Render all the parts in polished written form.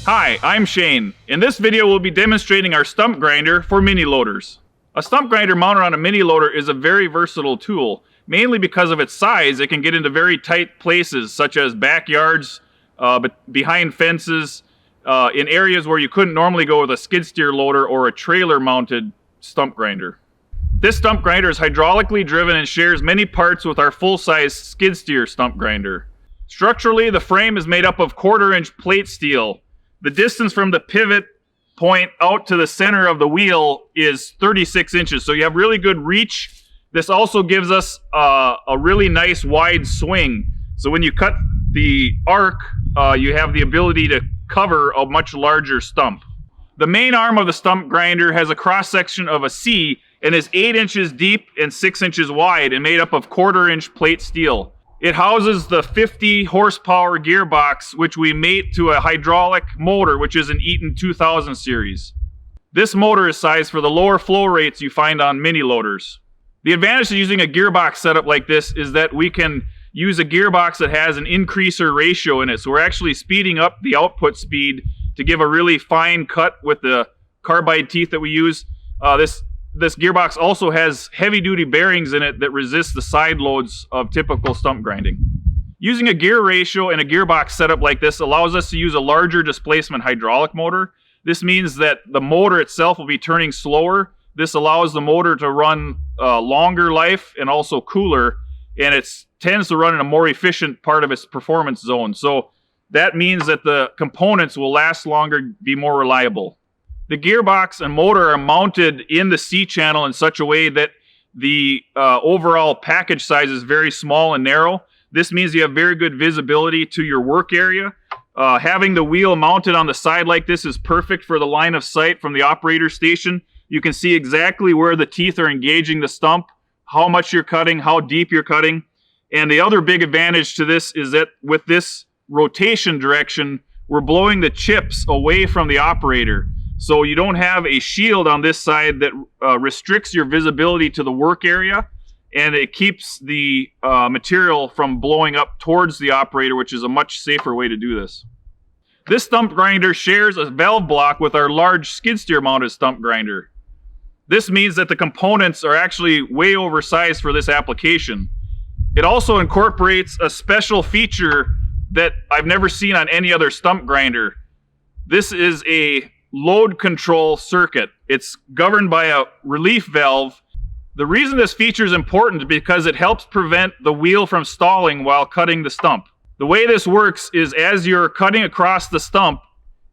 Hi, I'm Shane. In this video we'll be demonstrating our stump grinder for mini loaders. A stump grinder mounted on a mini loader is a very versatile tool. Mainly because of its size, it can get into very tight places such as backyards, behind fences, in areas where you couldn't normally go with a skid steer loader or a trailer mounted stump grinder. This stump grinder is hydraulically driven and shares many parts with our full-size skid steer stump grinder. Structurally, the frame is made up of 1/4-inch plate steel. The distance from the pivot point out to the center of the wheel is 36 inches, so you have really good reach. This also gives us a really nice wide swing. So when you cut the arc, you have the ability to cover a much larger stump. The main arm of the stump grinder has a cross-section of a C and is 8 inches deep and 6 inches wide and made up of 1/4-inch plate steel. It houses the 50 horsepower gearbox, which we mate to a hydraulic motor, which is an Eaton 2000 series. This motor is sized for the lower flow rates you find on mini loaders. The advantage of using a gearbox setup like this is that we can use a gearbox that has an increaser ratio in it. So we're actually speeding up the output speed to give a really fine cut with the carbide teeth that we use. This gearbox also has heavy-duty bearings in it that resist the side loads of typical stump grinding. Using a gear ratio and a gearbox setup like this allows us to use a larger displacement hydraulic motor. This means that the motor itself will be turning slower. This allows the motor to run longer life and also cooler, and it tends to run in a more efficient part of its performance zone. So that means that the components will last longer, be more reliable. The gearbox and motor are mounted in the C-channel in such a way that the overall package size is very small and narrow. This means you have very good visibility to your work area. Having the wheel mounted on the side like this is perfect for the line of sight from the operator station. You can see exactly where the teeth are engaging the stump, how much you're cutting, how deep you're cutting. And the other big advantage to this is that with this rotation direction, we're blowing the chips away from the operator. So you don't have a shield on this side that restricts your visibility to the work area, and it keeps the material from blowing up towards the operator, which is a much safer way to do this. This stump grinder shares a valve block with our large skid steer mounted stump grinder. This means that the components are actually way oversized for this application. It also incorporates a special feature that I've never seen on any other stump grinder. This is a load control circuit. It's governed by a relief valve. The reason this feature is important is because it helps prevent the wheel from stalling while cutting the stump. The way this works is as you're cutting across the stump,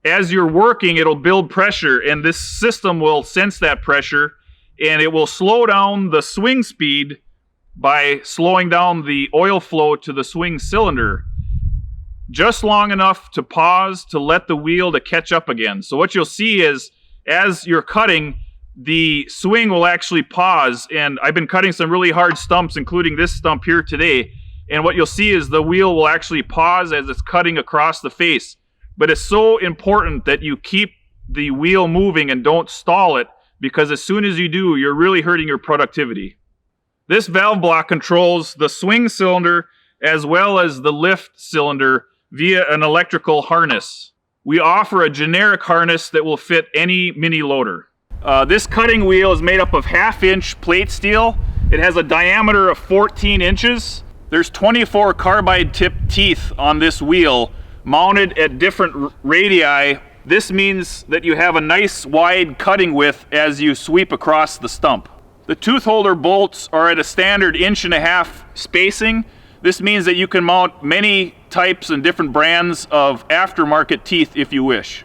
as you're working, it'll build pressure, and this system will sense that pressure, and it will slow down the swing speed by slowing down the oil flow to the swing cylinder just long enough to pause to let the wheel to catch up again. So what you'll see is as you're cutting, the swing will actually pause, and I've been cutting some really hard stumps, including this stump here today, and what you'll see is the wheel will actually pause as it's cutting across the face. But it's so important that you keep the wheel moving and don't stall it, because as soon as you do, you're really hurting your productivity. This valve block controls the swing cylinder as well as the lift cylinder via an electrical harness. We offer a generic harness that will fit any mini loader. This cutting wheel is made up of 1/2-inch plate steel. It has a diameter of 14 inches. There's 24 carbide tipped teeth on this wheel mounted at different radii. This means that you have a nice wide cutting width as you sweep across the stump. The tooth holder bolts are at a standard 1.5 inch spacing. This means that you can mount many types and different brands of aftermarket teeth if you wish.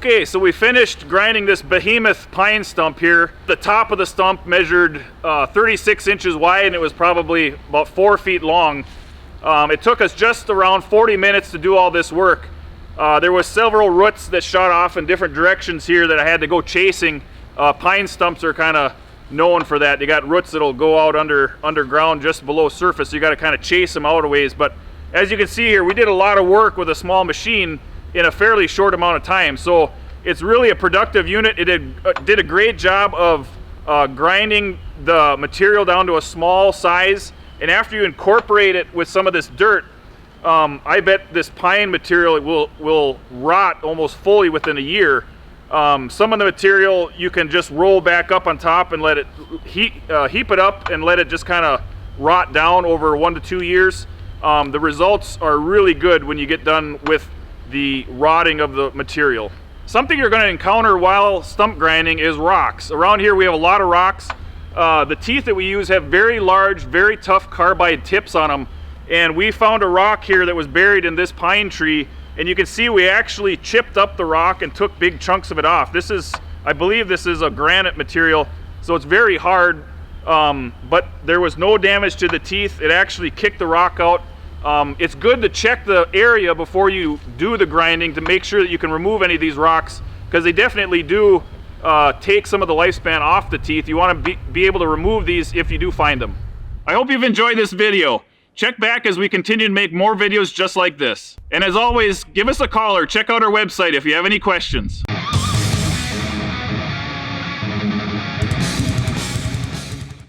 Okay, so we finished grinding this behemoth pine stump here. The top of the stump measured 36 inches wide, and it was probably about 4 feet long. It took us just around 40 minutes to do all this work. There was several roots that shot off in different directions here that I had to go chasing. Pine stumps are kind of known for that. They got roots that'll go out underground just below surface. So you got to kind of chase them out a ways. But as you can see here, we did a lot of work with a small machine in a fairly short amount of time. So it's really a productive unit. It did a great job of grinding the material down to a small size. And after you incorporate it with some of this dirt, I bet this pine material will rot almost fully within a year. Some of the material you can just roll back up on top and let it heap it up and let it just kind of rot down over 1 to 2 years. The results are really good when you get done with the rotting of the material. Something you're going to encounter while stump grinding is rocks. Around here we have a lot of rocks. The teeth that we use have very large, very tough carbide tips on them. And we found a rock here that was buried in this pine tree. And you can see we actually chipped up the rock and took big chunks of it off. This is, I believe this is a granite material, so it's very hard, but there was no damage to the teeth. It actually kicked the rock out. It's good to check the area before you do the grinding to make sure that you can remove any of these rocks, because they definitely do take some of the lifespan off the teeth. You want to be able to remove these if you do find them. I hope you've enjoyed this video. Check back as we continue to make more videos just like this. And as always, give us a call or check out our website if you have any questions.